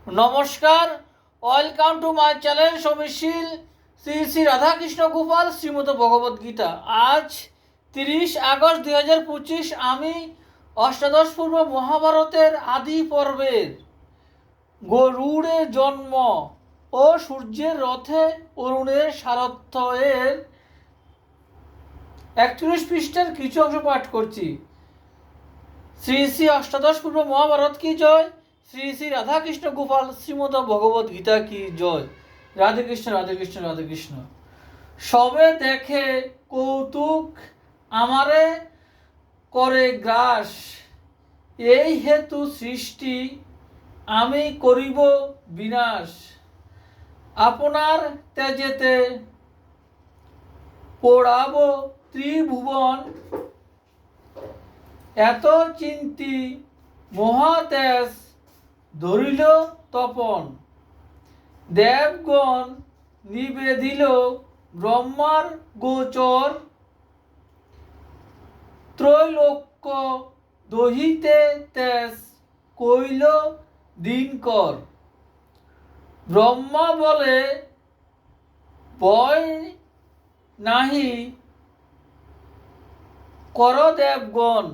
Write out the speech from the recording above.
নমস্কার, welcome to my channel Samishil Shri Shri Radhakrishna Gopal Shrimad Bhagavadgita. আজ 30 August 2025। আমি অষ্টাদশ পূর্ব মহাভারতের আদি পর্বের গরুড়ের জন্ম ও সূর্যের রথে অরুণের সারথ্য এর 31 পৃষ্ঠার কিছু অংশ পাঠ করছি। শ্রী শ্রী অষ্টাদশ পূর্ব মহাভারত কি জয়, শ্রী শ্রী রাধাকৃষ্ণ গোপাল শ্রীমদ ভগবত গীতা কি জয়। রাধে কৃষ্ণ, রাধে কৃষ্ণ, রাধে কৃষ্ণ। সবে দেখে কৌতুক আমারে করে গ্রাস, এই হেতু সৃষ্টি আমি করিব বিনাশ। আপনার তেজেতে পোড়াব ত্রিভুবন, এত চিন্তি মহাতেজ ধরিল তপন। দেবগণ নিবেদিল ব্রহ্মার গোচর, ত্রৈলোক্য দহিতে তেজ কইল দিনকর। ব্রহ্মা বলে ভয় নাহি কর দেবগণ,